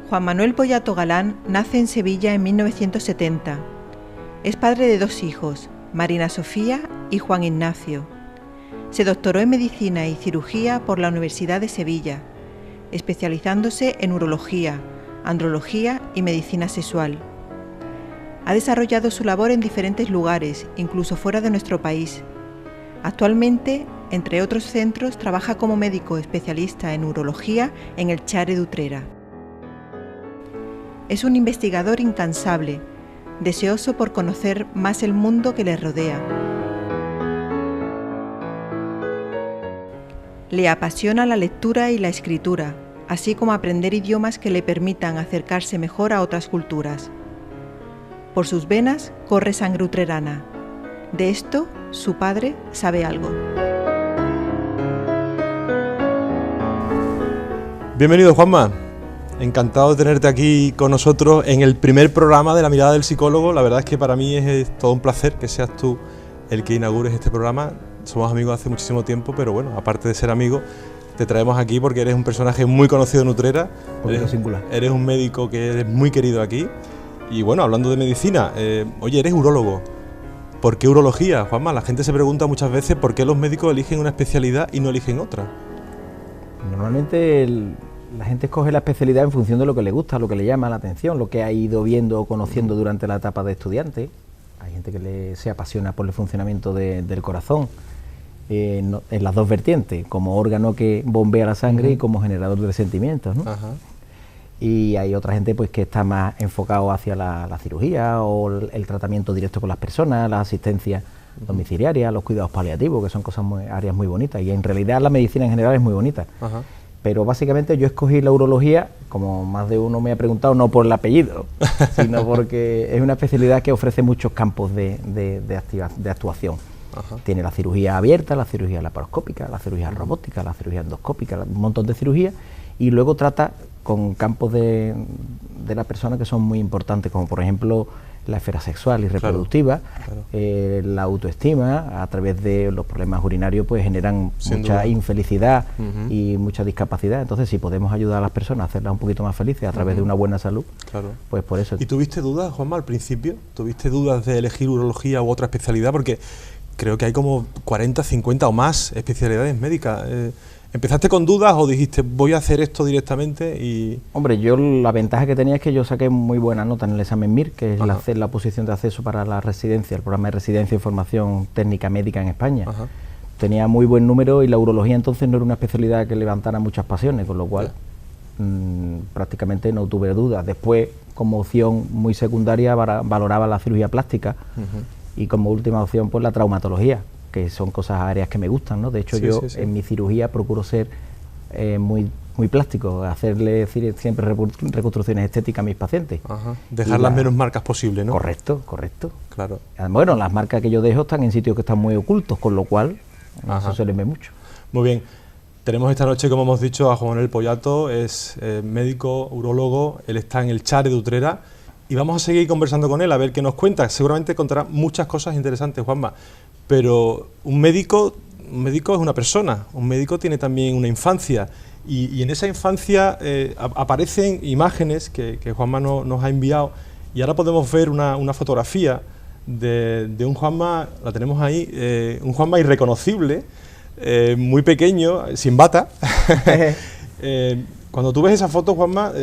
Juan Manuel Poyato Galán nace en Sevilla en 1970. Es padre de 2 hijos, Marina Sofía y Juan Ignacio. Se doctoró en Medicina y Cirugía por la Universidad de Sevilla, especializándose en urología, andrología y medicina sexual. Ha desarrollado su labor en diferentes lugares, incluso fuera de nuestro país. Actualmente, entre otros centros, trabaja como médico especialista en urología en el Chare de Utrera. Es un investigador incansable, deseoso por conocer más el mundo que le rodea. Le apasiona la lectura y la escritura, así como aprender idiomas que le permitan acercarse mejor a otras culturas. Por sus venas corre sangre utrerana. De esto, su padre sabe algo. Bienvenido, Juanma. Encantado de tenerte aquí con nosotros en el primer programa de La Mirada del Psicólogo. La verdad es que para mí es todo un placer que seas tú el que inaugures este programa. Somos amigos hace muchísimo tiempo, pero bueno, aparte de ser amigos, te traemos aquí porque eres un personaje muy conocido en Utrera. Eres un médico que eres muy querido aquí. Y bueno, hablando de medicina, oye, eres urólogo. ¿Por qué urología, Juanma? La gente se pregunta muchas veces por qué los médicos eligen una especialidad y no eligen otra. Normalmente la gente escoge la especialidad en función de lo que le gusta, lo que le llama la atención, lo que ha ido viendo o conociendo durante la etapa de estudiante. Hay gente que se apasiona por el funcionamiento del corazón, en las dos vertientes, como órgano que bombea la sangre y como generador de sentimientos, ¿no? Y hay otra gente pues que está más enfocado hacia la cirugía o el tratamiento directo con las personas, la asistencia domiciliaria, los cuidados paliativos, que son áreas muy bonitas, y en realidad la medicina en general es muy bonita. Pero básicamente yo escogí la urología, como más de uno me ha preguntado, no por el apellido, sino porque es una especialidad que ofrece muchos campos de actuación. Tiene la cirugía abierta, la cirugía laparoscópica, la cirugía robótica, la cirugía endoscópica, un montón de cirugías, y luego trata con campos de la persona que son muy importantes, como por ejemplo la esfera sexual y reproductiva, la autoestima. A través de los problemas urinarios pues generan mucha infelicidad y mucha discapacidad. Entonces, si podemos ayudar a las personas a hacerlas un poquito más felices a través de una buena salud, pues por eso. ¿Y tuviste dudas, Juanma, al principio? ¿Tuviste dudas de elegir urología u otra especialidad? Porque creo que hay como 40, 50 o más especialidades médicas. ¿Empezaste con dudas o dijiste voy a hacer esto directamente? Y hombre, yo la ventaja que tenía es que yo saqué muy buena nota en el examen MIR, que es la oposición de acceso para la residencia, el programa de residencia y formación técnica médica en España. Tenía muy buen número y la urología entonces no era una especialidad que levantara muchas pasiones, con lo cual prácticamente no tuve dudas. Después, como opción muy secundaria, valoraba la cirugía plástica y como última opción pues la traumatología, que son áreas que me gustan, ¿no? De hecho, en mi cirugía procuro ser muy plástico, hacerle siempre reconstrucciones estéticas a mis pacientes. Dejar las menos marcas posible, ¿no? Correcto. Claro. Bueno, las marcas que yo dejo están en sitios que están muy ocultos, con lo cual eso se les ve mucho. Muy bien. Tenemos esta noche, como hemos dicho, a Juan Manuel Poyato, es médico, urólogo, él está en el Chare de Utrera y vamos a seguir conversando con él a ver qué nos cuenta. Seguramente contará muchas cosas interesantes, Juanma. Pero un médico es una persona, un médico tiene también una infancia y en esa infancia aparecen imágenes que Juanma nos ha enviado y ahora podemos ver una fotografía de un Juanma, la tenemos ahí, un Juanma irreconocible, muy pequeño, sin bata. Cuando tú ves esa foto, Juanma,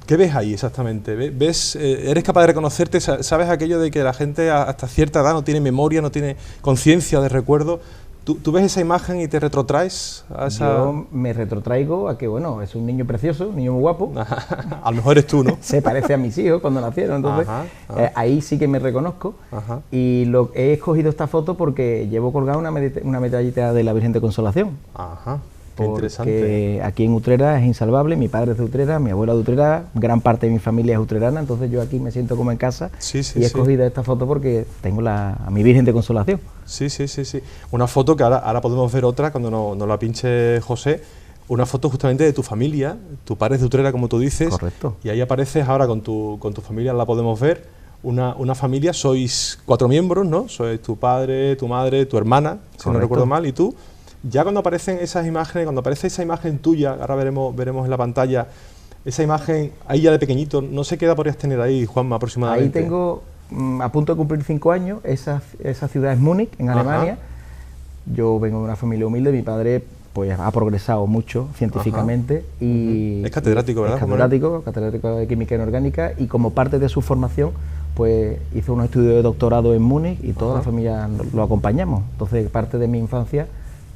¿qué ves ahí exactamente? ¿Eres capaz de reconocerte? ¿Sabes aquello de que la gente hasta cierta edad no tiene memoria, no tiene conciencia de recuerdo? ¿Tú ves esa imagen y te retrotraes a esa...? Yo me retrotraigo a que, bueno, es un niño precioso, un niño muy guapo. A lo mejor eres tú, ¿no? Se parece a mis hijos cuando nacieron, entonces ahí sí que me reconozco. Y he escogido esta foto porque llevo colgada una medallita de la Virgen de Consolación. Qué interesante. Aquí en Utrera es insalvable, mi padre es de Utrera, mi abuela de Utrera, gran parte de mi familia es utrerana, entonces yo aquí me siento como en casa y he escogido esta foto porque tengo a mi Virgen de Consolación. Sí. Una foto que ahora podemos ver otra cuando nos la pinche José, una foto justamente de tu familia, tu padre es de Utrera como tú dices. Correcto. Y ahí apareces ahora con tu familia, la podemos ver, una familia, sois 4 miembros, ¿no? Sois tu padre, tu madre, tu hermana, si no recuerdo mal, y tú. Ya cuando aparecen esas imágenes, cuando aparece esa imagen tuya, ahora veremos en la pantalla, Esa imagen, ahí ya de pequeñito, no sé qué edad podrías tener ahí, Juanma, aproximadamente. Ahí tengo, a punto de cumplir 5 años, esa ciudad es Múnich, en Alemania. Yo vengo de una familia humilde, mi padre pues ha progresado mucho científicamente. Y es catedrático, ¿verdad? Es catedrático de química inorgánica, y como parte de su formación pues hizo unos estudios de doctorado en Múnich y toda la familia lo acompañamos. Entonces parte de mi infancia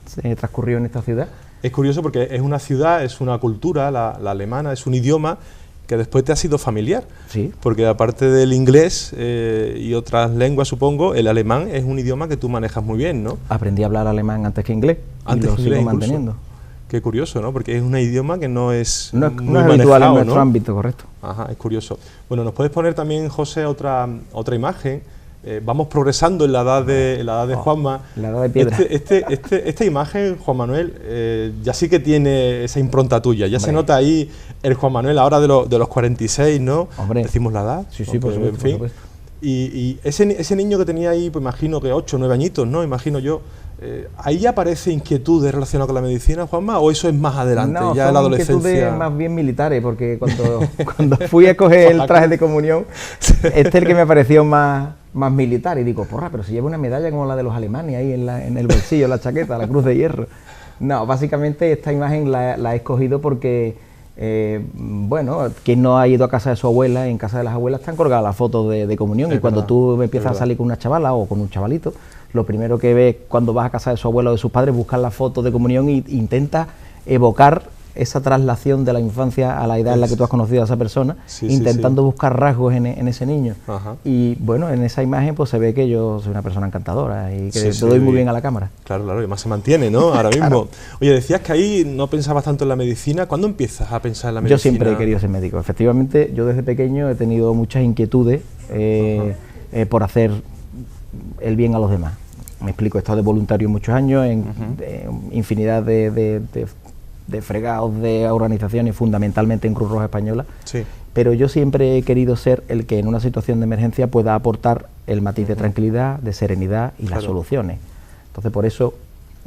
se transcurrió en esta ciudad. Es curioso porque es una ciudad, es una cultura, la alemana, es un idioma que después te ha sido familiar. Sí. Porque aparte del inglés y otras lenguas, supongo, el alemán es un idioma que tú manejas muy bien, ¿no? Aprendí a hablar alemán antes que inglés, antes y lo que sigo inglés manteniendo. Qué curioso, ¿no? Porque es un idioma que no es muy manejado, habitual en nuestro ¿no? ámbito, correcto. Ajá, es curioso. Bueno, ¿nos puedes poner también, José, otra imagen? Vamos progresando en la edad de Juanma. La edad de piedra. Esta imagen, Juan Manuel, ya sí que tiene esa impronta tuya. Ya se nota ahí el Juan Manuel ahora de los 46, ¿no? Hombre. Decimos la edad. Sí, por supuesto, en fin. por supuesto. Y ese niño que tenía ahí, pues imagino que 8 o 9 añitos, ¿no? Imagino yo. ¿Ahí ya aparece inquietudes relacionadas con la medicina, Juanma, o eso es más adelante, no, ya en la son adolescencia? Inquietudes más bien militares, porque cuando fui a coger el traje de comunión, este es el que me pareció más militar, y digo, porra, pero si lleva una medalla como la de los alemanes ahí en el bolsillo, en la chaqueta, la cruz de hierro. No, básicamente esta imagen la he escogido porque, bueno, quien no ha ido a casa de su abuela, en casa de las abuelas están colgadas las fotos de comunión, y cuando tú empiezas a salir con una chavala o con un chavalito, lo primero que ves cuando vas a casa de su abuelo o de sus padres, buscas las fotos de comunión e intentas evocar esa traslación de la infancia a la edad en la que tú has conocido a esa persona, intentando buscar rasgos en ese niño. Y bueno, en esa imagen pues se ve que yo soy una persona encantadora y que te doy muy bien a la cámara. Claro, y además se mantiene, ¿no? Ahora mismo. Oye, decías que ahí no pensabas tanto en la medicina. ¿Cuándo empiezas a pensar en la medicina? Yo siempre he querido ser médico. Efectivamente, yo desde pequeño he tenido muchas inquietudes por hacer el bien a los demás. Me explico, he estado de voluntario muchos años en infinidad de fregados de organizaciones, fundamentalmente en Cruz Roja Española, pero yo siempre he querido ser el que en una situación de emergencia pueda aportar el matiz de tranquilidad, de serenidad y las soluciones. Entonces por eso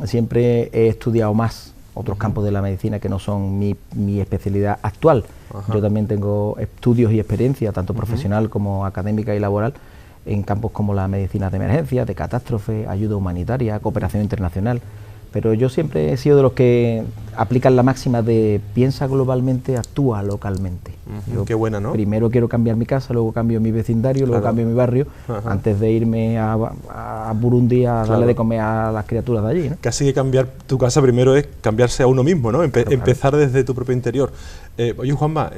siempre he estudiado más otros campos de la medicina que no son mi especialidad actual. Yo también tengo estudios y experiencia, tanto profesional como académica y laboral, en campos como la medicina de emergencia, de catástrofe, ayuda humanitaria, cooperación internacional. Pero yo siempre he sido de los que aplican la máxima de piensa globalmente, actúa localmente. Qué buena, ¿no? Primero quiero cambiar mi casa, luego cambio mi vecindario, luego cambio mi barrio, antes de irme a Burundi a darle de comer a las criaturas de allí, ¿no? Casi que cambiar tu casa primero es cambiarse a uno mismo, ¿no? Empezar desde tu propio interior. Oye, Juanma,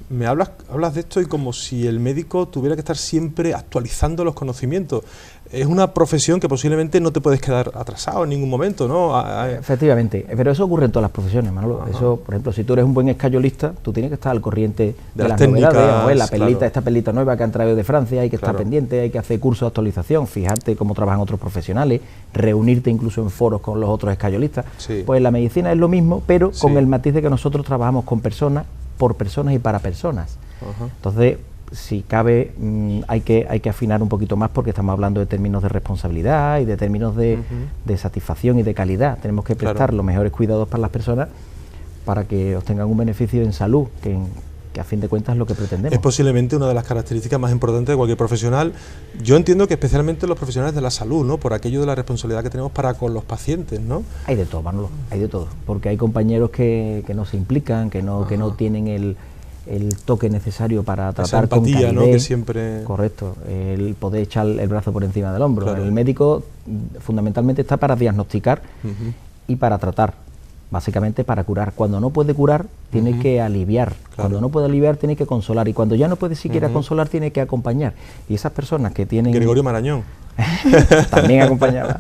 me hablas de esto y como si el médico tuviera que estar siempre actualizando los conocimientos. Es una profesión que posiblemente no te puedes quedar atrasado en ningún momento, ¿no? Efectivamente, pero eso ocurre en todas las profesiones, Manolo. Eso, por ejemplo, si tú eres un buen escayolista, tú tienes que estar al corriente de las técnicas, novedades, la perlita, esta perlita nueva que han traído de Francia, hay que estar pendiente, hay que hacer cursos de actualización, fijarte cómo trabajan otros profesionales, reunirte incluso en foros con los otros escayolistas. Pues la medicina es lo mismo, pero con el matiz de que nosotros trabajamos con personas, por personas y para personas. Entonces, si cabe, hay que afinar un poquito más, porque estamos hablando de términos de responsabilidad y de términos de satisfacción y de calidad. Tenemos que prestar los mejores cuidados para las personas para que obtengan un beneficio en salud, que a fin de cuentas es lo que pretendemos. Es posiblemente una de las características más importantes de cualquier profesional. Yo entiendo que especialmente los profesionales de la salud, ¿no? Por aquello de la responsabilidad que tenemos para con los pacientes, ¿no? Hay de todo, Manolo, hay de todo, porque hay compañeros que no se implican, que no tienen el toque necesario para tratar esa empatía, con calidez, ¿no? Que siempre... Correcto, el poder echar el brazo por encima del hombro. El médico fundamentalmente está para diagnosticar y para tratar, básicamente para curar. Cuando no puede curar, tiene que aliviar. Cuando no puede aliviar, tiene que consolar. Y cuando ya no puede siquiera consolar, tiene que acompañar. Y esas personas que tienen... Gregorio Marañón. También acompañaba.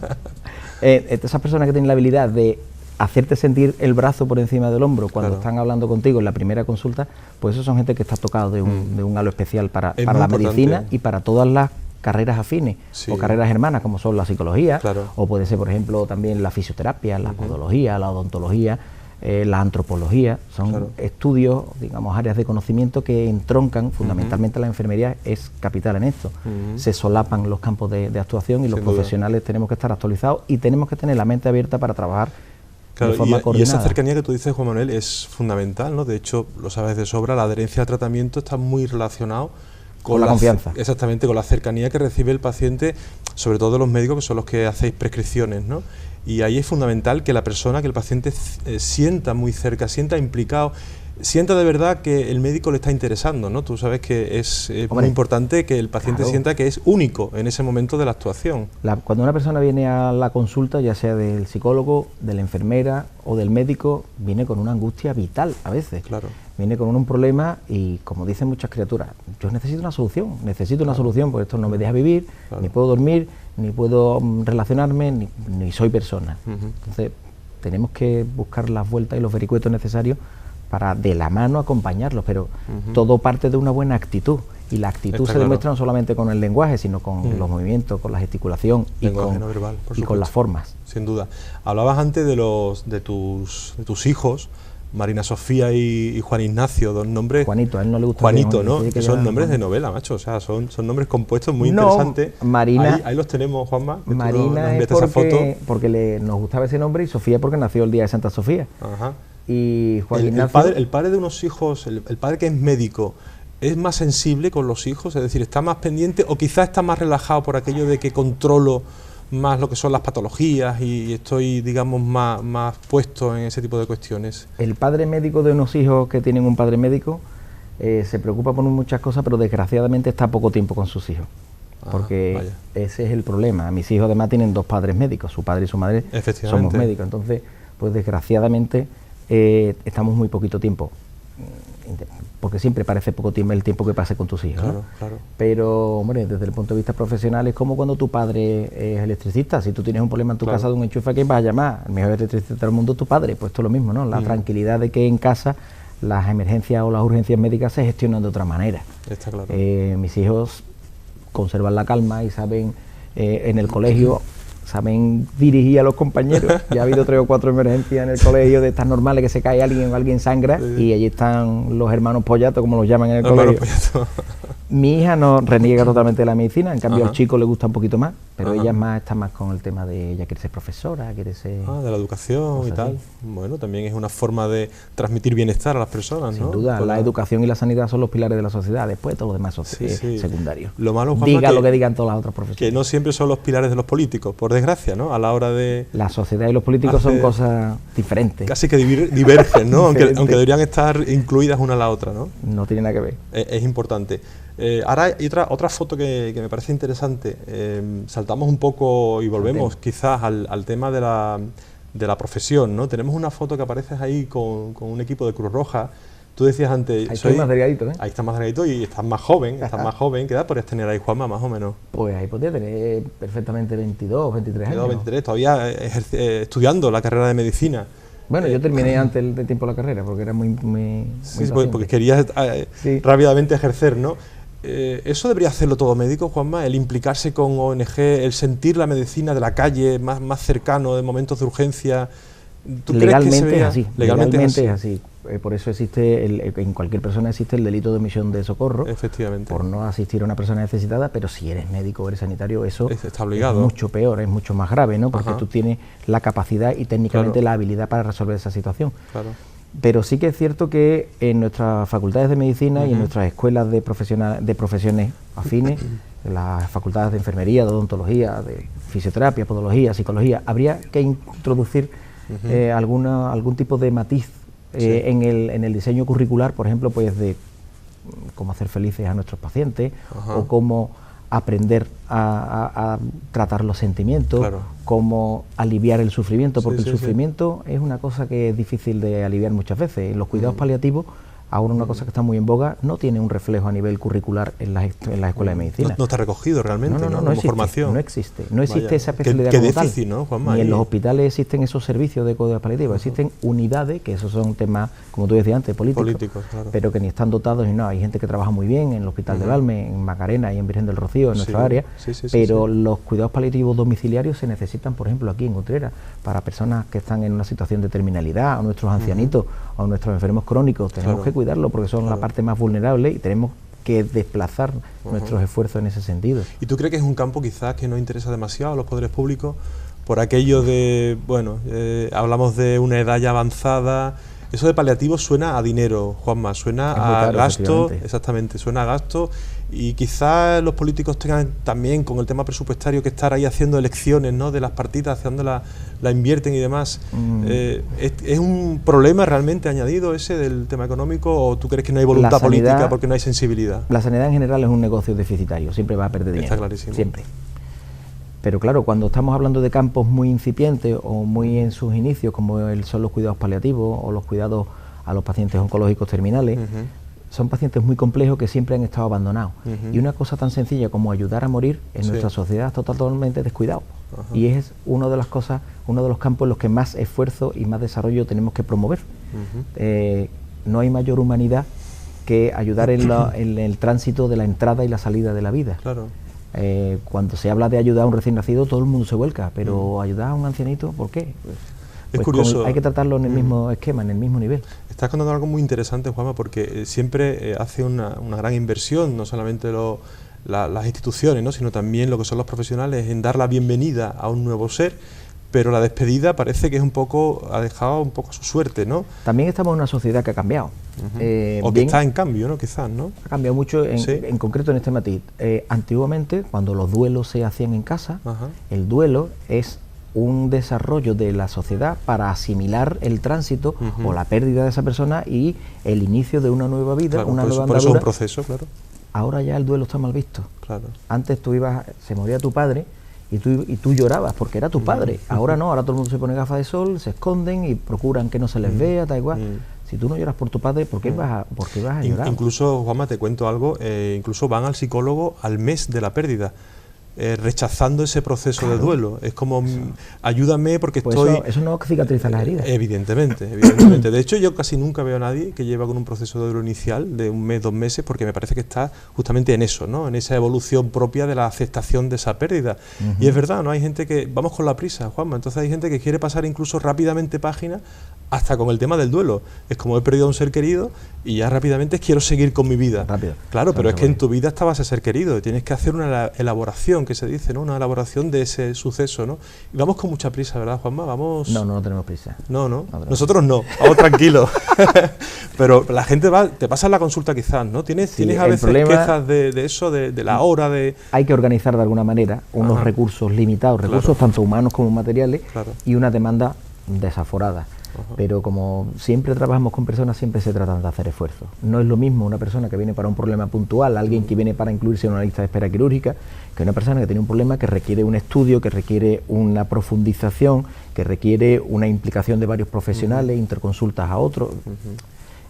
Esas personas que tienen la habilidad de hacerte sentir el brazo por encima del hombro cuando están hablando contigo en la primera consulta, pues esos son gente que está tocado de un halo especial para la medicina y para todas las carreras afines o carreras hermanas, como son la psicología, o puede ser, por ejemplo, también la fisioterapia, la podología, la odontología, la antropología. Son estudios, digamos, áreas de conocimiento que entroncan, fundamentalmente la enfermería es capital en esto. Se solapan los campos de actuación y los profesionales tenemos que estar actualizados y tenemos que tener la mente abierta para trabajar Claro, de forma y coordinada. esa cercanía que tú dices, Juan Manuel, es fundamental, ¿no? De hecho, lo sabes de sobra, la adherencia al tratamiento está muy relacionado con la confianza. Exactamente, con la cercanía que recibe el paciente, sobre todo de los médicos, que son los que hacéis prescripciones, ¿no? Y ahí es fundamental que la persona, que el paciente sienta muy cerca, sienta implicado, sienta de verdad que el médico le está interesando, ¿no? Tú sabes que es muy importante que el paciente sienta que es único en ese momento de la actuación. Cuando una persona viene a la consulta, ya sea del psicólogo, de la enfermera o del médico, viene con una angustia vital a veces. Claro. Viene con un problema y, como dicen muchas criaturas, yo necesito una solución, porque esto no me deja vivir, ni puedo dormir, ni puedo relacionarme, ni soy persona. Entonces, tenemos que buscar las vueltas y los vericuetos necesarios para de la mano acompañarlos, pero todo parte de una buena actitud, y la actitud se demuestra no solamente con el lenguaje, sino con los movimientos, con la gesticulación y con las formas. Sin duda. Hablabas antes de tus hijos, Marina Sofía y Juan Ignacio, dos nombres... Juanito, a él no le gusta... Juanito, ¿no? Que son nombres de novela, macho, o sea, son nombres compuestos muy interesantes. Marina... Ahí los tenemos, Juanma. Marina es porque nos gustaba ese nombre, y Sofía porque nació el día de Santa Sofía. Ajá. Y Juan Ignacio... El padre de unos hijos, el padre que es médico, ¿es más sensible con los hijos? Es decir, ¿está más pendiente o quizás está más relajado por aquello de que controlo más lo que son las patologías y estoy, digamos, más puesto en ese tipo de cuestiones? El padre médico de unos hijos que tienen un padre médico se preocupa por muchas cosas, pero desgraciadamente está poco tiempo con sus hijos. Porque ese es el problema. Mis hijos además tienen dos padres médicos, su padre y su madre somos médicos. Entonces, pues desgraciadamente estamos muy poquito tiempo, porque siempre parece poco tiempo el tiempo que pase con tus hijos, ¿no? Claro. Pero, hombre, desde el punto de vista profesional es como cuando tu padre es electricista. Si tú tienes un problema en tu casa de un enchufe, ¿a quién vas a llamar? El mejor electricista del mundo es tu padre. Pues esto es lo mismo, ¿no? La tranquilidad de que en casa las emergencias o las urgencias médicas se gestionan de otra manera. Está claro. Mis hijos conservan la calma y saben, en el colegio, saben dirigir a los compañeros. Ya ha habido 3 o 4 emergencias en el colegio de estas normales, que se cae alguien o alguien sangra, y allí están los hermanos Pollato, como los llaman en el colegio. Mi hija no reniega totalmente de la medicina, en cambio al chico le gusta un poquito más, pero ella está más con el tema de ella quiere ser profesora, quiere ser... de la educación y tal. Bueno, también es una forma de transmitir bienestar a las personas, ¿no? Sin duda, la educación y la sanidad son los pilares de la sociedad, después todo lo demás es secundario. Lo malo, Juanma, diga lo que digan todas las otras profesiones. Que no siempre son los pilares de los políticos, por desgracia, ¿no? A la hora de... La sociedad y los políticos son cosas diferentes. Casi que divergen, ¿no? aunque deberían estar incluidas una a la otra, ¿no? No tiene nada que ver. Es importante. Ahora hay otra foto que me parece interesante. Saltamos un poco y volvemos quizás al tema de la profesión, ¿no? Tenemos una foto que apareces ahí con un equipo de Cruz Roja. Tú decías antes... Ahí estoy más delgadito, ¿eh? Ahí estás más delgadito y estás más joven, ¿Qué edad podrías tener ahí, Juanma, más o menos? Pues ahí podría tener perfectamente 22, 23 años. 23, todavía estudiando la carrera de medicina. Bueno, yo terminé antes del tiempo la carrera, porque era muy porque querías rápidamente ejercer, ¿no? ¿Eso debería hacerlo todo médico, Juanma? El implicarse con ONG, el sentir la medicina de la calle, más cercano, de momentos de urgencia. Legalmente es así. Legalmente es así. Por eso existe, en cualquier persona existe el delito de omisión de socorro. Efectivamente. Por no asistir a una persona necesitada, pero si eres médico o eres sanitario, eso está obligado. Es mucho peor, es mucho más grave, ¿no? Porque tú tienes la capacidad y técnicamente la habilidad para resolver esa situación. Claro. Pero sí que es cierto que en nuestras facultades de medicina y en nuestras escuelas de profesiones afines, en las facultades de enfermería, de odontología, de fisioterapia, podología, psicología, habría que introducir algún tipo de matiz en el diseño curricular, por ejemplo, pues de cómo hacer felices a nuestros pacientes o cómo aprender a tratar los sentimientos, cómo aliviar el sufrimiento, porque el sufrimiento es una cosa que es difícil de aliviar muchas veces. En los cuidados paliativos, ahora una cosa que está muy en boga, no tiene un reflejo a nivel curricular en las escuelas de medicina. No está recogido realmente, ¿no? Como existe, formación. No existe esa especialidad qué como déficit, tal. ¿no, Juanma? Ni en los hospitales existen esos servicios de cuidados paliativos, existen unidades, que esos son temas, como tú decías antes, políticos, pero que ni están dotados ni nada. Hay gente que trabaja muy bien en el Hospital de Valme, en Macarena y en Virgen del Rocío, en nuestra área, pero los cuidados paliativos domiciliarios se necesitan, por ejemplo, aquí en Utrera, para personas que están en una situación de terminalidad, o nuestros ancianitos, o nuestros enfermos crónicos. Tenemos que cuidarlo porque son la parte más vulnerable y tenemos que desplazar nuestros esfuerzos en ese sentido. ¿Y tú crees que es un campo quizás que no interesa demasiado a los poderes públicos? por aquello de, bueno, hablamos de una edad ya avanzada. Eso de paliativos suena a dinero, Juanma, suena a gasto, exactamente, suena a gasto, y quizás los políticos tengan también con el tema presupuestario que estar ahí haciendo elecciones, ¿no?, de las partidas, hacia dónde la invierten y demás. ¿Es un problema realmente añadido ese del tema económico, o tú crees que no hay voluntad política porque no hay sensibilidad? La sanidad en general es un negocio deficitario, siempre va a perder dinero. Está clarísimo. Siempre. Pero claro, cuando estamos hablando de campos muy incipientes o muy en sus inicios, como son los cuidados paliativos o los cuidados a los pacientes oncológicos terminales, son pacientes muy complejos que siempre han estado abandonados. Y una cosa tan sencilla como ayudar a morir en nuestra sociedad está totalmente descuidado. Y es una de las cosas, uno de los campos en los que más esfuerzo y más desarrollo tenemos que promover. No hay mayor humanidad que ayudar en el tránsito de la entrada y la salida de la vida. Claro. Cuando se habla de ayudar a un recién nacido, todo el mundo se vuelca, pero ayudar a un ancianito, ¿por qué? Es curioso. Hay que tratarlo en el mismo esquema, en el mismo nivel. Estás contando algo muy interesante, Juanma, porque siempre hace una gran inversión, no solamente las instituciones, ¿no?, sino también lo que son los profesionales, en dar la bienvenida a un nuevo ser, pero la despedida parece que es ha dejado un poco a su suerte, ¿no? También estamos en una sociedad que ha cambiado. O que está en cambio, ¿no?, quizás, ¿no? Ha cambiado mucho, en concreto en este matiz. Antiguamente, cuando los duelos se hacían en casa, el duelo es un desarrollo de la sociedad para asimilar el tránsito o la pérdida de esa persona y el inicio de una nueva vida, claro, una nueva andadura. Por eso es un proceso, claro. Ahora ya el duelo está mal visto. Claro. Antes se moría tu padre y tú llorabas porque era tu padre. Ahora no, ahora todo el mundo se pone gafas de sol, se esconden y procuran que no se les vea, tal igual. Si tú no lloras por tu padre, ¿por qué vas a llorar? Incluso, Juanma, te cuento algo, incluso van al psicólogo al mes de la pérdida, rechazando ese proceso de duelo. Es como, ayúdame porque pues estoy... Eso no cicatriza las heridas. Evidentemente. De hecho, yo casi nunca veo a nadie que lleva con un proceso de duelo inicial de un mes, 2 meses, porque me parece que está justamente en eso, ¿no?, en esa evolución propia de la aceptación de esa pérdida. Y es verdad, ¿no?, hay gente que... Vamos con la prisa, Juanma, entonces hay gente que quiere pasar incluso rápidamente página hasta con el tema del duelo. Es como he perdido a un ser querido y ya rápidamente quiero seguir con mi vida. Rápido. Claro, pero es que en tu vida estaba ese ser querido y tienes que hacer una elaboración, que se dice, ¿no?, una elaboración de ese suceso, ¿no? Y vamos con mucha prisa, ¿verdad, Juanma? Vamos... No tenemos prisa. No. Nosotros no, vamos tranquilos. Pero la gente te pasa en la consulta quizás, ¿no? Tienes a veces quejas de eso, de la hora de... Hay que organizar de alguna manera unos recursos limitados, recursos tanto humanos como materiales, y una demanda desaforada. Pero como siempre trabajamos con personas, siempre se tratan de hacer esfuerzos. No es lo mismo una persona que viene para un problema puntual, alguien que viene para incluirse en una lista de espera quirúrgica, que una persona que tiene un problema que requiere un estudio, que requiere una profundización, que requiere una implicación de varios profesionales, interconsultas a otros.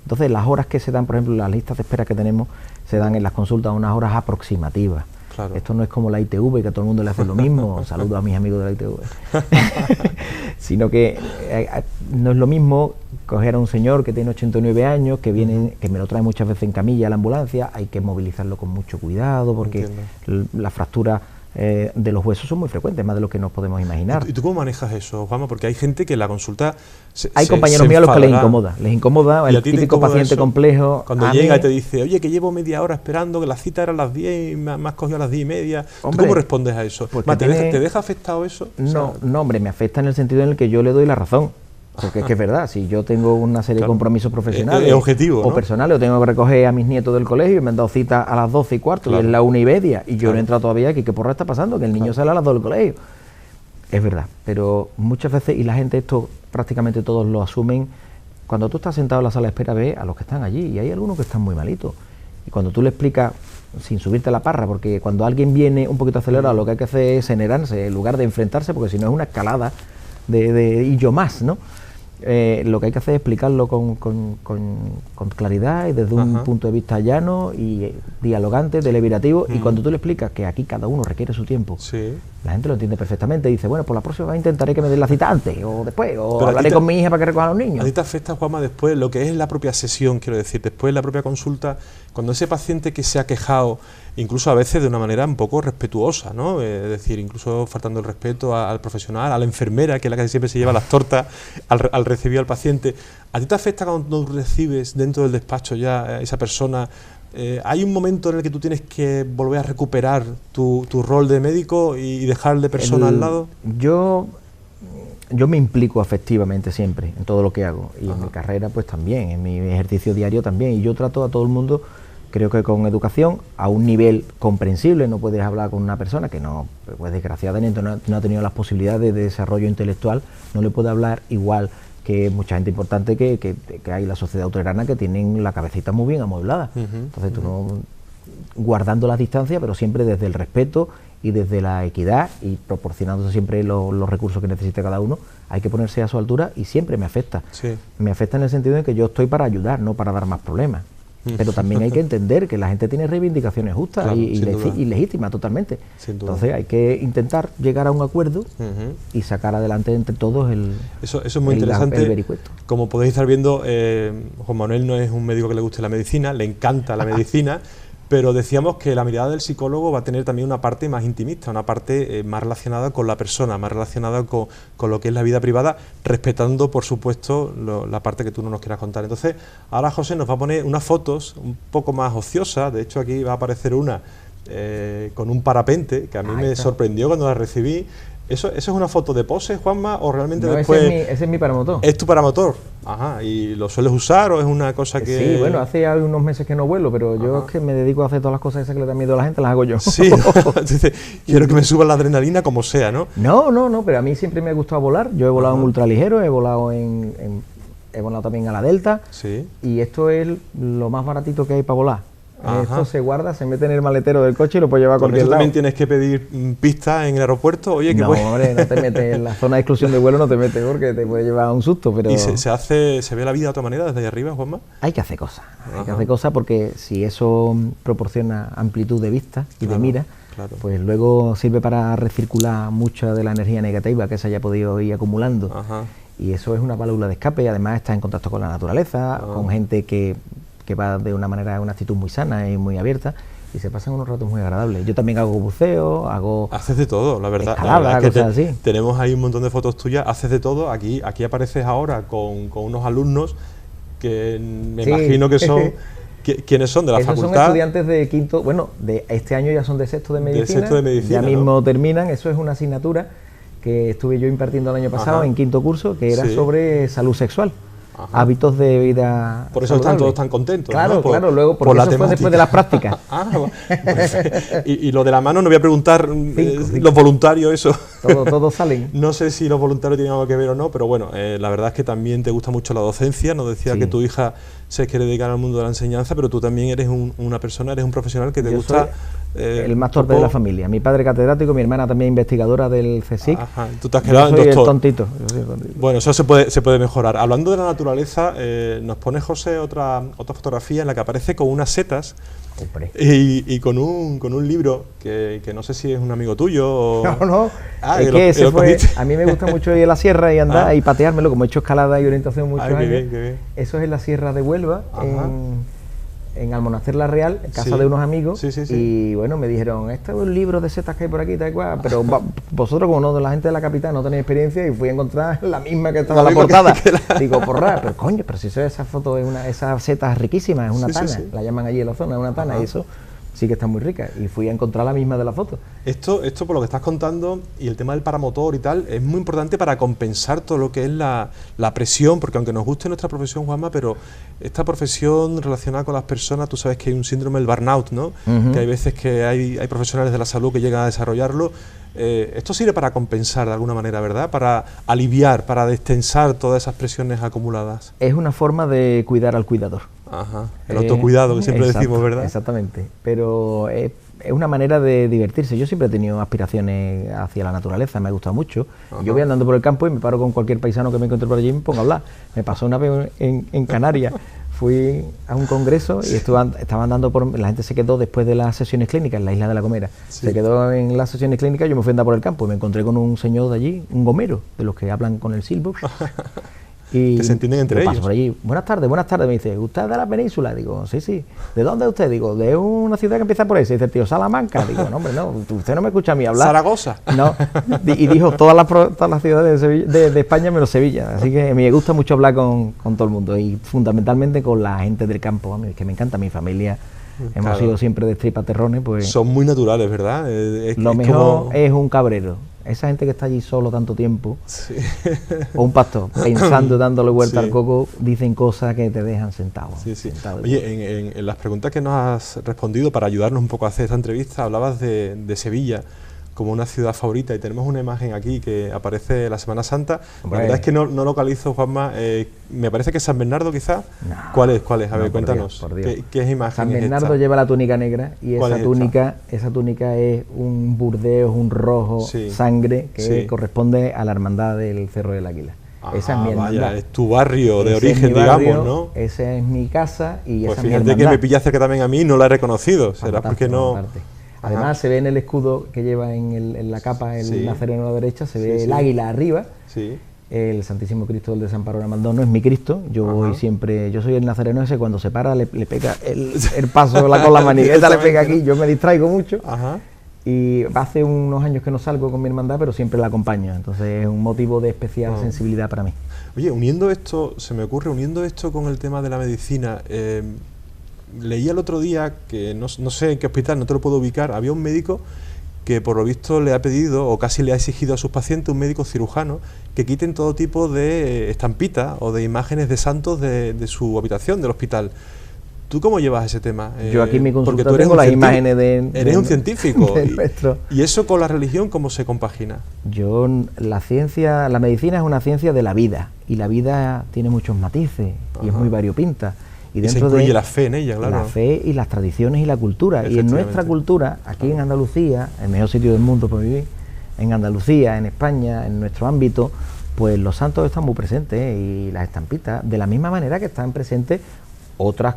Entonces las horas que se dan, por ejemplo, las listas de espera que tenemos, se dan en las consultas unas horas aproximativas. Claro. Esto no es como la ITV, que a todo el mundo le hace lo mismo, saludo a mis amigos de la ITV, sino que no es lo mismo coger a un señor que tiene 89 años, que viene, que me lo trae muchas veces en camilla a la ambulancia, hay que movilizarlo con mucho cuidado, porque la fractura de los huesos son muy frecuentes, más de lo que nos podemos imaginar. ¿Y tú cómo manejas eso, Juanma? Porque hay gente que en la consulta hay compañeros míos a los que les incomoda el típico paciente complejo. Cuando llega y te dice, oye, que llevo media hora esperando, que la cita era a las 10 y me has cogido a las 10:30. ¿Tú cómo respondes a eso? Pues ¿Te deja afectado eso? No, hombre, me afecta en el sentido en el que yo le doy la razón. Porque es que es verdad, si yo tengo una serie de compromisos profesionales objetivo, o personales, o tengo que recoger a mis nietos del colegio y me han dado cita a las 12:15 y es la 1:30 y yo no he entrado todavía aquí, ¿qué porra está pasando? Que el niño sale a las 2 del colegio. Es verdad, pero muchas veces, y la gente esto prácticamente todos lo asumen, cuando tú estás sentado en la sala de espera ves a los que están allí y hay algunos que están muy malitos. Y cuando tú le explicas, sin subirte a la parra, porque cuando alguien viene un poquito acelerado, lo que hay que hacer es generarse en lugar de enfrentarse, porque si no es una escalada y yo más, ¿no? Lo que hay que hacer es explicarlo con claridad y desde un punto de vista llano y dialogante, deliberativo, y cuando tú le explicas que aquí cada uno requiere su tiempo, la gente lo entiende perfectamente y dice, bueno, pues la próxima vez intentaré que me den la cita antes o después, o hablaré con mi hija para que recoja a los niños. ¿A ti te afecta, Juanma, después lo que es la propia sesión, quiero decir, después la propia consulta, cuando ese paciente que se ha quejado, incluso a veces de una manera un poco respetuosa, ¿no? Es decir, incluso faltando el respeto al profesional, a la enfermera, que es la que siempre se lleva las tortas al recibir al paciente. ¿A ti te afecta cuando recibes dentro del despacho ya a esa persona? ¿Hay un momento en el que tú tienes que volver a recuperar tu rol de médico y dejar de persona al lado? Yo yo me implico afectivamente siempre en todo lo que hago, y en mi carrera pues también, en mi ejercicio diario también, y yo trato a todo el mundo, creo que con educación, a un nivel comprensible. No puedes hablar con una persona que no, pues desgraciadamente no ha tenido las posibilidades de desarrollo intelectual, no le puede hablar igual que mucha gente importante que hay en la sociedad utrerana, que tienen la cabecita muy bien amueblada. Entonces tú no, guardando las distancias, pero siempre desde el respeto y desde la equidad, y proporcionándose siempre los recursos que necesite cada uno, hay que ponerse a su altura, y siempre me afecta. Sí. Me afecta en el sentido de que yo estoy para ayudar, no para dar más problemas. Pero también hay que entender que la gente tiene reivindicaciones justas, claro, y legítimas totalmente. Entonces hay que intentar llegar a un acuerdo y sacar adelante entre todos eso es muy interesante. El vericueto. Como podéis estar viendo, Juan Manuel no es un médico que le guste la medicina, le encanta la medicina, pero decíamos que la mirada del psicólogo va a tener también una parte más intimista, una parte más relacionada con la persona, más relacionada con lo que es la vida privada, respetando, por supuesto, la parte que tú no nos quieras contar. Entonces, ahora José nos va a poner unas fotos un poco más ociosas. De hecho, aquí va a aparecer una con un parapente, que a mí me sorprendió cuando la recibí. ¿Eso es una foto de pose, Juanma, o realmente no, después...? Ese es mi paramotor. ¿Es tu paramotor? Ajá, ¿y lo sueles usar o es una cosa que...? Sí, bueno, hace ya unos meses que no vuelo, pero yo es que me dedico a hacer todas las cosas esas que le dan miedo a la gente, las hago yo. Sí, entonces, quiero que me suba la adrenalina como sea, ¿no? No, pero a mí siempre me ha gustado volar. Yo he volado en ultraligero, he volado he volado también a la Delta, y esto es lo más baratito que hay para volar. Esto se guarda, se mete en el maletero del coche y lo puedes llevar a cualquier lado. ¿También tienes que pedir pistas en el aeropuerto? Oye, no, hombre, no te metes en la zona de exclusión de vuelo, no te metes porque te puede llevar a un susto. Pero... ¿Y se ve la vida de otra manera desde ahí arriba, Juanma? Hay que hacer cosas, porque si eso proporciona amplitud de vista y de mira, pues luego sirve para recircular mucha de la energía negativa que se haya podido ir acumulando. Y eso es una válvula de escape, y además estás en contacto con la naturaleza, con gente que va de una manera, una actitud muy sana y muy abierta, y se pasan unos ratos muy agradables. Yo también hago buceo, Haces de todo, la verdad. Escalada, la verdad cosas así. Tenemos ahí un montón de fotos tuyas, haces de todo. Aquí apareces ahora con unos alumnos que me imagino que son... ¿Quiénes son? ¿De la facultad? Son estudiantes de quinto, bueno, de este año ya son de sexto de medicina. De sexto de medicina, ya mismo terminan. Eso es una asignatura que estuve yo impartiendo el año pasado en quinto curso, que era sobre salud sexual. Hábitos de vida por eso saludable. Están todos tan contentos, claro, ¿no? Claro, luego, porque eso fue después de las prácticas. Y lo de la mano, no voy a preguntar, los voluntarios, eso. Todos salen. No sé si los voluntarios tienen algo que ver o no, pero bueno, la verdad es que también te gusta mucho la docencia. Nos decía que tu hija se quiere dedicar al mundo de la enseñanza, pero tú también eres una persona, eres un profesional que te gusta... el más torpe de la familia. Mi padre catedrático, mi hermana también investigadora del CSIC. Tú te has quedado en doctor. El tontito. Bueno, eso se puede mejorar. Hablando de la naturaleza, nos pone José otra fotografía en la que aparece con unas setas y con un libro que no sé si es un amigo tuyo o... No. Es que ese fue... A mí me gusta mucho ir a la sierra y andar y pateármelo, como he hecho escalada y orientación muchos años. Qué bien. Eso es en la sierra de Huelva, en Almonaster la Real, en casa de unos amigos, y bueno, me dijeron, este es un libro de setas que hay por aquí, tal cual, pero vosotros como no, de la gente de la capital, no tenéis experiencia, y fui a encontrar la misma que estaba en la portada. Digo, porra, pero coño, pero si esa foto es esa seta riquísima, es una tana, la llaman allí en la zona, es una tana, y eso sí que está muy rica, y fui a encontrar la misma de la foto. Esto por lo que estás contando, y el tema del paramotor y tal, es muy importante para compensar todo lo que es la presión, porque aunque nos guste nuestra profesión, Juanma, pero esta profesión relacionada con las personas, tú sabes que hay un síndrome del burnout, ¿no? Que hay veces que hay profesionales de la salud que llegan a desarrollarlo. Esto sirve para compensar de alguna manera, ¿verdad? Para aliviar, para destensar todas esas presiones acumuladas. Es una forma de cuidar al cuidador. El autocuidado que siempre decimos, ¿verdad? Exactamente, pero es una manera de divertirse. Yo siempre he tenido aspiraciones hacia la naturaleza, me ha gustado mucho. Yo voy andando por el campo y me paro con cualquier paisano que me encuentre por allí y me pongo a hablar. Me pasó una vez en Canarias, fui a un congreso y estaba andando la gente se quedó después de las sesiones clínicas en la isla de La Gomera. Se quedó en las sesiones clínicas, yo me fui a andar por el campo y me encontré con un señor de allí, un gomero, de los que hablan con el silbo. Y que se entienden entre ellos. Paso por allí, buenas tardes, me dice, ¿usted es de la península? Digo, sí. ¿De dónde es usted? Digo, de una ciudad que empieza por ese. Dice el tío, Salamanca. Digo, no, hombre, no, usted no me escucha a mí hablar. Zaragoza. No, y dijo todas las ciudades de España menos Sevilla. Así que me gusta mucho hablar con todo el mundo y fundamentalmente con la gente del campo, a mí, que me encanta, mi familia. Hemos sido siempre de tripaterrones, pues... Son muy naturales, ¿verdad? Lo mejor es un cabrero. Esa gente que está allí solo tanto tiempo, Sí. o un pastor, pensando, dándole vuelta Sí. al coco, dicen cosas que te dejan sentado. Sí, sí. sentado. Oye, en las preguntas que nos has respondido para ayudarnos un poco a hacer esta entrevista, hablabas de Sevilla como una ciudad favorita y tenemos una imagen aquí que aparece la Semana Santa. Hombre. La verdad es que no localizo, Juanma, me parece que es San Bernardo quizás. No. ¿Cuál es? A ver, No, por cuéntanos. Dios, por Dios. ¿Qué es imagen San es Bernardo esta? lleva la túnica negra y ¿Cuál esa es esta? túnica es un burdeos, un rojo, Sí. sangre, que Sí. corresponde a la hermandad del Cerro del Águila. Esa es mi hermandad. Vaya, es tu barrio de Ese es origen, mi barrio, digamos, ¿no? Esa es mi casa y Pues esa es mi fíjate hermandad. que me pilla cerca también a mí y no la he reconocido. Será Para porque matarte, no... para matarte. Ajá. Además se ve en el escudo que lleva en la capa el Sí. nazareno a la derecha, se ve Sí, el sí. águila arriba. Sí. El Santísimo Cristo del Desamparo de Abandono es mi Cristo. Yo Ajá. voy siempre, yo soy el nazareno ese, cuando se para le pega el paso con la manigueta, le pega aquí, yo me distraigo mucho. Ajá. Y hace unos años que no salgo con mi hermandad, pero siempre la acompaño. Entonces es un motivo de especial sensibilidad para mí. Oye, uniendo esto con el tema de la medicina, leí el otro día que no sé en qué hospital, no te lo puedo ubicar, había un médico que por lo visto le ha pedido o casi le ha exigido a sus pacientes, un médico cirujano, que quiten todo tipo de estampitas o de imágenes de santos de su habitación, del hospital. ¿Tú cómo llevas ese tema? Yo aquí en mi Porque consulta tú eres tengo un las científico, imágenes de eres un científico. del nuestro. ¿Y eso con la religión cómo se compagina? La medicina es una ciencia de la vida y la vida tiene muchos matices y es Ajá. muy variopinta. Y se incluye la fe en ella, claro. La fe y las tradiciones y la cultura. Y en nuestra Efectivamente. cultura, aquí en Andalucía, el mejor sitio del mundo para vivir, en Andalucía, en España, en nuestro ámbito, pues los santos están muy presentes y las estampitas, de la misma manera que están presentes otras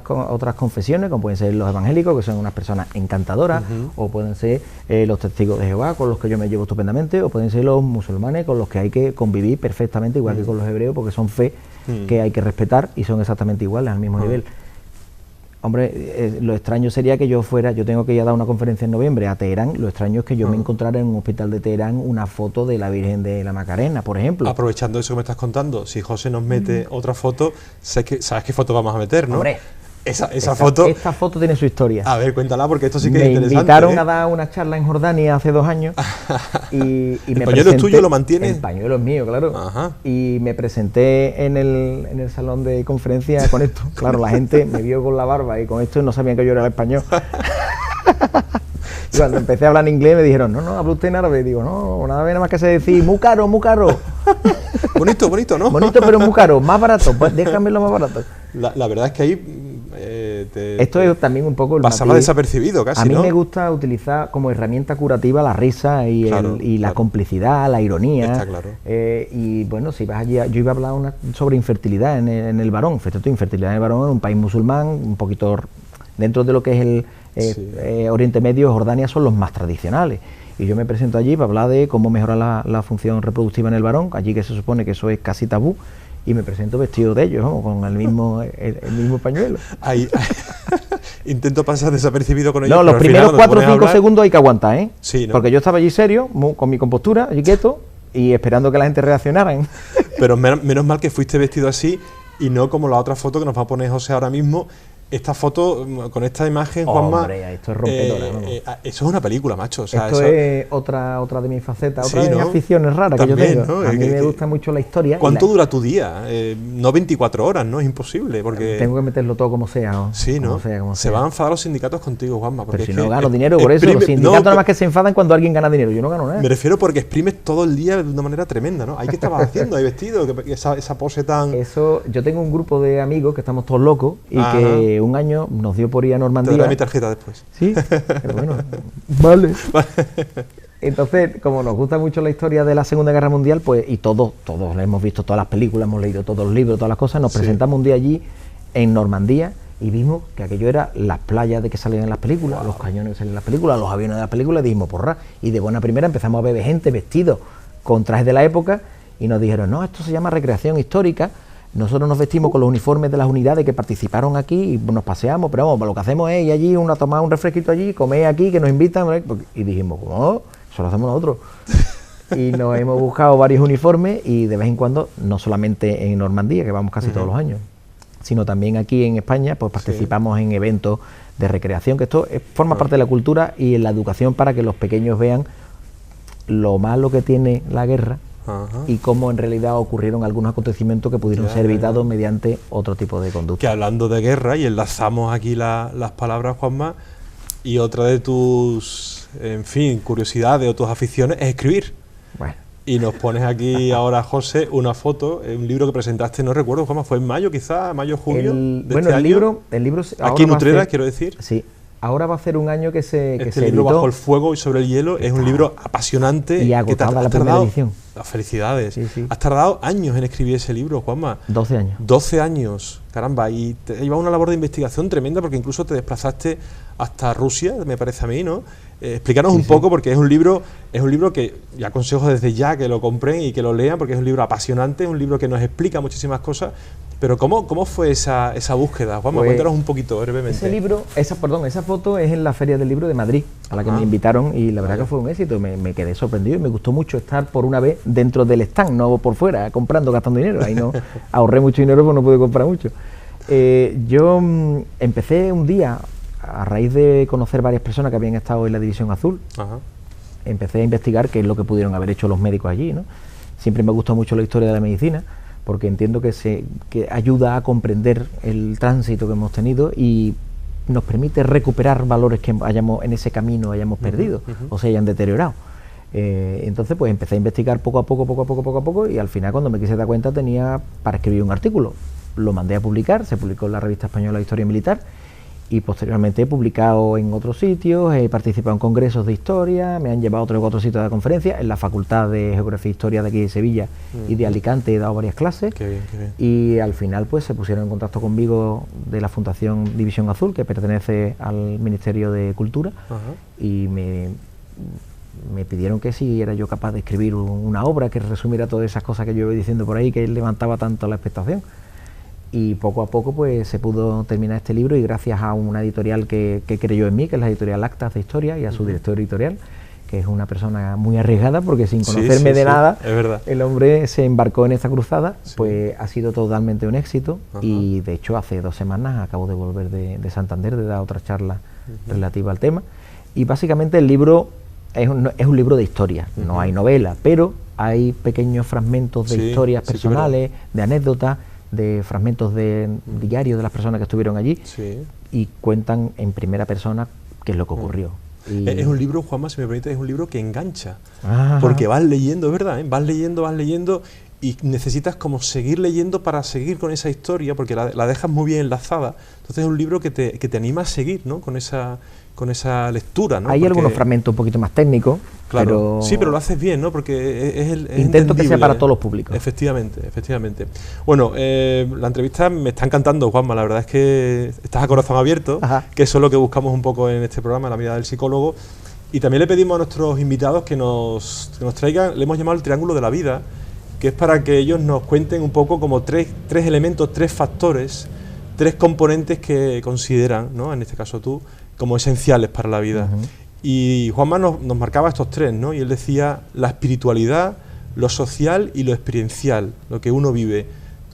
confesiones, como pueden ser los evangélicos, que son unas personas encantadoras, o pueden ser los testigos de Jehová, con los que yo me llevo estupendamente, o pueden ser los musulmanes, con los que hay que convivir perfectamente, igual que con los hebreos, porque son fe que hay que respetar y son exactamente iguales, al mismo nivel. Hombre, lo extraño sería que yo tengo que ir a dar una conferencia en noviembre a Teherán, lo extraño es que yo me encontrara en un hospital de Teherán una foto de la Virgen de la Macarena, por ejemplo. Aprovechando eso que me estás contando, si José nos mete otra foto, sabes qué foto vamos a meter, ¿no? Hombre, esa foto... Esta foto tiene su historia. A ver, cuéntala, porque esto sí que Me es interesante. invitaron a dar una charla en Jordania hace 2 años y ¿El me pañuelo es presenté- tuyo, lo mantienes? El pañuelo es mío, claro. Ajá. Y me presenté en el salón de conferencia con esto. Claro, la gente me vio con la barba y con esto y no sabían que yo era el español. Y cuando empecé a hablar en inglés me dijeron, no, habla usted en árabe. Y digo, no, nada más que se decir, muy caro, muy caro. Bonito, ¿no? Bonito pero muy caro, más barato, pues déjamelo más barato. La verdad es que ahí... Esto es también un poco el pasaba matiz. desapercibido casi, A mí ¿no? me gusta utilizar como herramienta curativa la risa y, Claro, la claro. complicidad, la ironía. Está claro. Y bueno, si vas allí, yo iba a hablar sobre infertilidad en el varón. Fíjate tú, infertilidad en el varón en un país musulmán, un poquito dentro de lo que es el Oriente Medio, Jordania son los más tradicionales. Y yo me presento allí para hablar de cómo mejorar la función reproductiva en el varón, allí que se supone que eso es casi tabú. Y me presento vestido de ellos, ¿no? Con el mismo pañuelo. Ahí, intento pasar desapercibido con ellos. No, pero los al primeros final, cuando 4 o te pones a 5 hablar- segundos hay que aguantar, ¿eh? Sí, ¿no? Porque yo estaba allí serio, con mi compostura, allí quieto, y esperando que la gente reaccionara. Pero menos mal que fuiste vestido así y no como la otra foto que nos va a poner José ahora mismo. Esta foto, con esta imagen, Juanma... Hombre, esto es rompedora, vamos. eso es una película, macho. O sea, Esto eso- es otra de mis facetas, otra Sí, de mis ¿no? aficiones raras que También, yo tengo. ¿no? A mí Que- me que- gusta mucho la historia. ¿Cuánto dura tu día? No 24 horas, ¿no? Es imposible, porque... Tengo que meterlo todo como sea. ¿no? Sí, ¿no? Como sea, como Se sea. van a enfadar los sindicatos contigo, Juanma. Porque Pero si es no que gano dinero por eso, los exprime- sindicatos no, nada más que se enfadan cuando alguien gana dinero. Yo no gano nada. Me refiero porque exprimes todo el día de una manera tremenda, ¿no? ¿Ahí qué estabas haciendo? ¿Ahí vestido? Esa pose tan... Eso, yo tengo un grupo de amigos que estamos todos locos y Ajá. que un año nos dio por ir a Te Normandía. daré mi tarjeta después. Sí, pero bueno, vale. Entonces, como nos gusta mucho la historia de la Segunda Guerra Mundial, pues, y todos hemos visto todas las películas, hemos leído todos los libros, todas las cosas, nos Sí. presentamos un día allí en Normandía y vimos que aquello era las playas de que salían en las películas, los cañones que salían en las películas, los aviones de las películas, y dijimos, porra, y de buena primera empezamos a ver gente vestidos con trajes de la época y nos dijeron, no, esto se llama recreación histórica. Nosotros nos vestimos con los uniformes de las unidades que participaron aquí y nos paseamos, pero vamos, lo que hacemos es ir allí, tomar un refresquito allí, comer aquí, que nos invitan, y dijimos, ¿cómo? Eso lo hacemos nosotros. Y nos hemos buscado varios uniformes y de vez en cuando, no solamente en Normandía, que vamos casi todos los años, sino también aquí en España, pues participamos en eventos de recreación, que esto forma parte de la cultura y en la educación para que los pequeños vean lo malo que tiene la guerra Ajá. y cómo en realidad ocurrieron algunos acontecimientos que pudieron ser evitados mediante otro tipo de conducta. Que hablando de guerra, y enlazamos aquí las palabras, Juanma, y otra de tus, en fin, curiosidades o tus aficiones es escribir. Bueno. Y nos pones aquí ahora, José, una foto, un libro que presentaste, no recuerdo, Juanma, fue en mayo quizá, mayo, junio de bueno, este año. el libro Aquí en Utrera, quiero decir. Sí, ahora va a ser un año que se libro editó. Bajo el fuego y sobre el hielo es un libro apasionante. Y agotada la primera edición. Felicidades. Sí, sí. Has tardado años en escribir ese libro, Juanma. 12 años. 12 años, caramba, y te lleva una labor de investigación tremenda porque incluso te desplazaste hasta Rusia, me parece a mí, ¿no? Explícanos un poco, porque es un libro que ya aconsejo desde ya que lo compren y que lo lean, porque es un libro apasionante, es un libro que nos explica muchísimas cosas. Pero ¿cómo fue esa búsqueda? Juanma, Pues, cuéntanos un poquito brevemente. Ese libro, esa foto es en la Feria del Libro de Madrid, a la que me invitaron, y la verdad que fue un éxito. Me quedé sorprendido y me gustó mucho estar por una vez dentro del stand, no por fuera, comprando, gastando dinero. Ahí no ahorré mucho dinero porque no pude comprar mucho. Yo empecé un día, a raíz de conocer varias personas que habían estado en la División Azul, Ajá. empecé a investigar qué es lo que pudieron haber hecho los médicos allí, ¿no? Siempre me gusta mucho la historia de la medicina, porque entiendo que ayuda a comprender el tránsito que hemos tenido y nos permite recuperar valores que en ese camino hayamos perdido o se hayan deteriorado. Entonces pues empecé a investigar poco a poco y al final, cuando me quise dar cuenta, tenía para escribir un artículo. Lo mandé a publicar, se publicó en la Revista Española de Historia Militar, y posteriormente he publicado en otros sitios, he participado en congresos de historia, me han llevado a 3 o 4 sitios de conferencia, en la Facultad de Geografía e Historia de aquí de Sevilla y de Alicante he dado varias clases. Qué bien, qué bien. Y al final pues se pusieron en contacto conmigo de la Fundación División Azul, que pertenece al Ministerio de Cultura, Ajá. y me pidieron que si era yo capaz de escribir una obra que resumiera todas esas cosas que yo iba diciendo por ahí, que levantaba tanto la expectación. Y poco a poco pues se pudo terminar este libro, y gracias a una editorial que creyó en mí, que es la editorial Actas de Historia, y a su director editorial, que es una persona muy arriesgada, porque sin conocerme de nada, es verdad. el hombre se embarcó en esta cruzada, pues ha sido totalmente un éxito. Y de hecho hace 2 semanas acabo de volver de Santander, de dar otra charla relativa al tema, y básicamente el libro es un libro de historia, no hay novela, pero hay pequeños fragmentos de historias personales, de anécdotas, de fragmentos de diarios de las personas que estuvieron allí, y cuentan en primera persona qué es lo que ocurrió. Y es un libro, Juanma, si me permite, es un libro que engancha, porque vas leyendo, es verdad, vas leyendo y necesitas como seguir leyendo para seguir con esa historia, porque la dejas muy bien enlazada. Entonces es un libro que te anima a seguir, ¿no?, con esa lectura, ¿no? Hay algunos fragmentos un poquito más técnicos, claro, pero sí, pero lo haces bien, ¿no?, porque es intento que sea para todos los públicos. Efectivamente. Bueno, la entrevista me está encantando, Juanma, la verdad es que estás a corazón abierto, que eso es lo que buscamos un poco en este programa, La Mirada del Psicólogo. Y también le pedimos a nuestros invitados que nos traigan, le hemos llamado el Triángulo de la Vida, que es para que ellos nos cuenten un poco como tres elementos, 3 factores, 3 componentes que consideran, ¿no?, en este caso tú, como esenciales para la vida. Y Juanma nos marcaba estos 3, ¿no? Y él decía la espiritualidad, lo social y lo experiencial, lo que uno vive.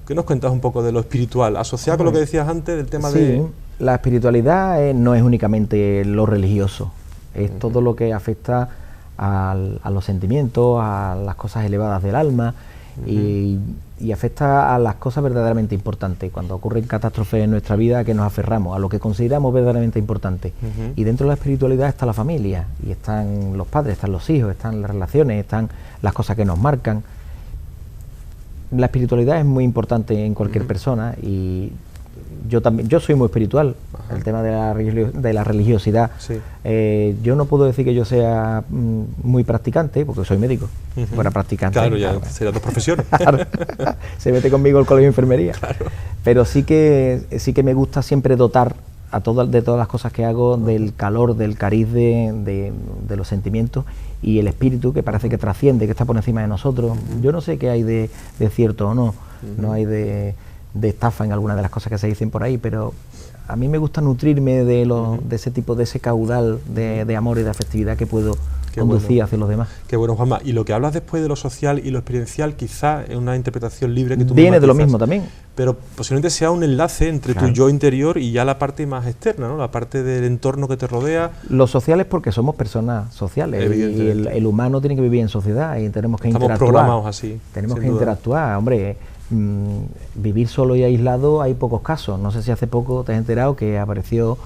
¿Qué nos cuentas un poco de lo espiritual? Asociado con lo que decías antes del tema de... La espiritualidad no es únicamente lo religioso, es todo lo que afecta a los sentimientos, a las cosas elevadas del alma, y afecta a las cosas verdaderamente importantes. Cuando ocurren catástrofes en nuestra vida, a que nos aferramos, a lo que consideramos verdaderamente importante. Y dentro de la espiritualidad está la familia, y están los padres, están los hijos, están las relaciones, están las cosas que nos marcan. La espiritualidad es muy importante en cualquier persona, y yo soy muy espiritual. El tema de la religiosidad, yo no puedo decir que yo sea muy practicante, porque soy médico. Fuera practicante, claro, ya serían 2 profesiones. Claro. Se mete conmigo el colegio de enfermería. Claro. Pero sí que me gusta siempre dotar de todas las cosas que hago del calor, del cariz de los sentimientos y el espíritu, que parece que trasciende, que está por encima de nosotros. Yo no sé qué hay de cierto o no, no hay de estafa en algunas de las cosas que se dicen por ahí, pero a mí me gusta nutrirme de ese tipo, de ese caudal de amor y de afectividad que puedo conducir hacia los demás. Qué bueno, Juanma. Y lo que hablas después de lo social y lo experiencial, quizá es una interpretación libre que tú viene de lo mismo también. Pero posiblemente sea un enlace entre tu yo interior y ya la parte más externa, ¿no? La parte del entorno que te rodea. Lo social es porque somos personas sociales y el humano tiene que vivir en sociedad y tenemos que interactuar. Estamos programados así. Tenemos que interactuar, hombre. Vivir solo y aislado hay pocos casos. No sé si hace poco te has enterado que apareció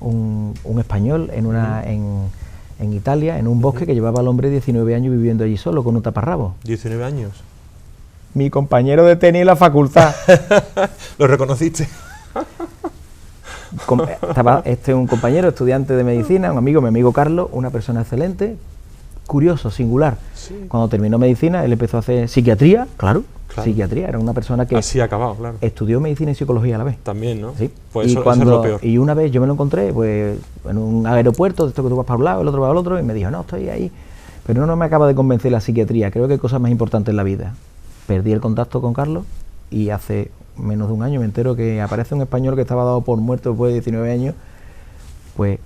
un español en Italia, en un bosque, que llevaba al hombre 19 años viviendo allí solo, con un taparrabo. 19 años. Mi compañero de tenis en la facultad. ¿Lo reconociste? Estaba un compañero, estudiante de medicina, un amigo, mi amigo Carlos, una persona excelente, curioso, singular. Sí. Cuando terminó medicina, él empezó a hacer psiquiatría, claro. Psiquiatría, era una persona que así acabado, claro. Estudió medicina y psicología a la vez. También, ¿no? Sí. Pues eso es lo peor. Y una vez yo me lo encontré pues en un aeropuerto, de esto que tú vas para un lado, el otro va al otro, y me dijo, no, estoy ahí. Pero no me acaba de convencer la psiquiatría, creo que hay cosas más importantes en la vida. Perdí el contacto con Carlos y hace menos de un año me entero que aparece un español que estaba dado por muerto después de 19 años. Pues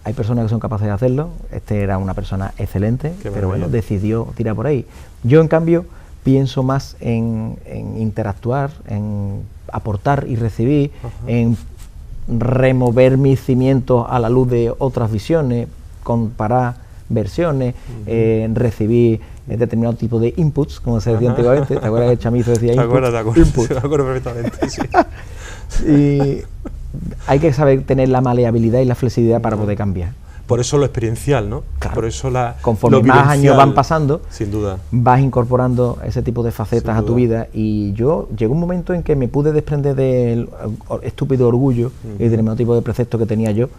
hay personas que son capaces de hacerlo. Este era una persona excelente, pero bueno, decidió tirar por ahí. Yo, en cambio, pienso más en interactuar, en aportar y recibir, en remover mis cimientos a la luz de otras visiones, comparar versiones, recibir determinado tipo de inputs, como se decía antiguamente. ¿Te acuerdas que el Chamizo decía inputs? Te acuerdas. Sí, me acuerdo perfectamente, sí. Y hay que saber tener la maleabilidad y la flexibilidad para poder cambiar. Por eso lo experiencial, ¿no? Claro. Por eso conforme más años van pasando, sin duda, vas incorporando ese tipo de facetas a tu vida. Y yo llegó un momento en que me pude desprender del estúpido orgullo y determinado tipo de preceptos que tenía yo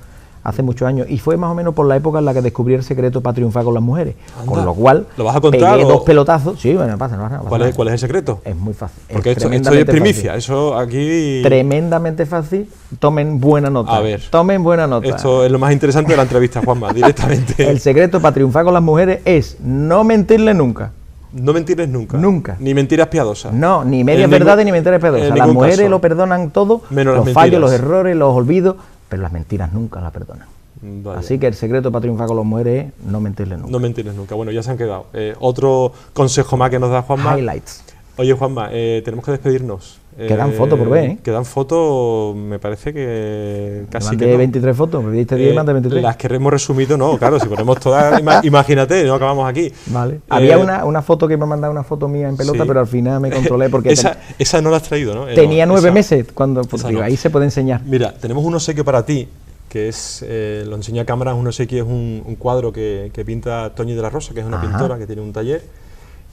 hace muchos años, y fue más o menos por la época en la que descubrí el secreto para triunfar con las mujeres. Anda. Con lo cual, ¿lo vas a contar, pegué dos pelotazos. Sí, bueno, no pasa nada. ¿Cuál es el secreto? Es muy fácil. Porque esto es primicia, fácil. Eso aquí... Tremendamente fácil. Tomen buena nota. A ver. Tomen buena nota. Esto es lo más interesante de la entrevista, Juanma, directamente. El secreto para triunfar con las mujeres es no mentirle nunca. No mentirles nunca. Nunca. Ni mentiras piadosas. No, ni medias verdades ni mentiras piadosas. Las mujeres lo perdonan todo, menos los fallos, los errores, los olvidos, pero las mentiras nunca las perdonan. Vaya. Así que el secreto para triunfar con las mujeres es no mentirles nunca. No mentirles nunca. Bueno, ya se han quedado. Otro consejo más que nos da Juanma. Highlights. Oye, Juanma, tenemos que despedirnos. Quedan fotos por ver, ¿eh? Quedan fotos, me parece que casi que no. 23 fotos, me diste 10 y mandé 23. Las que hemos resumido, no, claro, si ponemos todas, imagínate, no acabamos aquí. Vale. Había una foto que me ha mandado, una foto mía en pelota, sí. Pero al final me controlé porque... esa no la has traído, ¿no? Tenía 9 meses, porque no. Ahí se puede enseñar. Mira, tenemos un obsequio para ti, que es, lo enseñé a cámara, un obsequio, es un cuadro que pinta Toñi de la Rosa, que es una pintora que tiene un taller,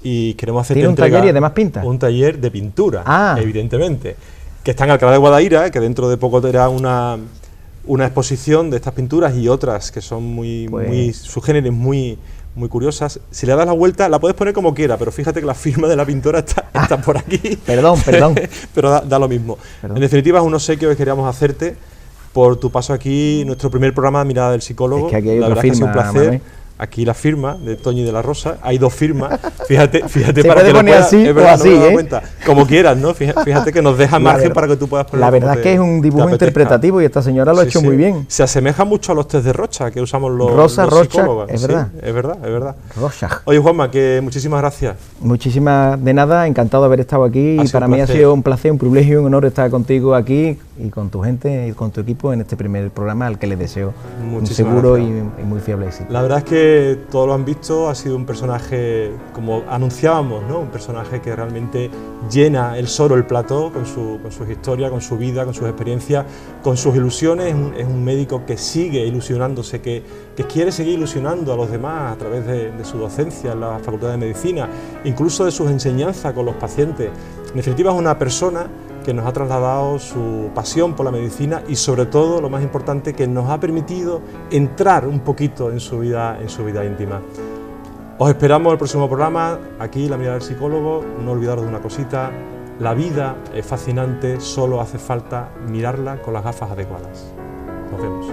y queremos hacerte ¿Tiene un taller y además pinta? Un taller de pintura, evidentemente, que está en Alcalá de Guadaira, que dentro de poco tendrá una exposición de estas pinturas y otras que son muy subgéneres, muy curiosas. Si le das la vuelta, la puedes poner como quiera, pero fíjate que la firma de la pintora está por aquí. Perdón. Pero da lo mismo. Perdón. En definitiva, es un obsequio que queríamos hacerte por tu paso aquí, nuestro primer programa de Mirada del Psicólogo. Es que aquí hay la verdad firma, es que es un placer. Manuel. Aquí la firma de Toñi de la Rosa, hay 2 firmas, fíjate para que lo puedas, así, es verdad, o así, no me cuenta, como quieras, ¿no? Fíjate que nos deja margen para que tú puedas poner. La verdad es que es un dibujo interpretativo y esta señora lo ha hecho muy bien. Se asemeja mucho a los test de Rorschach que usamos los psicólogos. Es verdad. Sí, es verdad. Rorschach. Oye, Juanma, que muchísimas gracias. Muchísimas de nada, encantado de haber estado aquí y para mí ha sido un placer, un privilegio y un honor estar contigo aquí y con tu gente y con tu equipo en este primer programa al que les deseo un seguro y muy fiable éxito. La verdad es que todos lo han visto, ha sido un personaje, como anunciábamos, ¿no? Un personaje que realmente llena el Soro, el plató, con sus historias, con su vida, con sus experiencias, con sus ilusiones. Es un médico que sigue ilusionándose, que quiere seguir ilusionando a los demás a través de su docencia en la Facultad de Medicina, incluso de sus enseñanzas con los pacientes. En definitiva, es una persona que nos ha trasladado su pasión por la medicina y, sobre todo, lo más importante, que nos ha permitido entrar un poquito en su vida íntima. Os esperamos en el próximo programa, aquí La Mirada del Psicólogo. No olvidaros de una cosita: la vida es fascinante, solo hace falta mirarla con las gafas adecuadas. Nos vemos.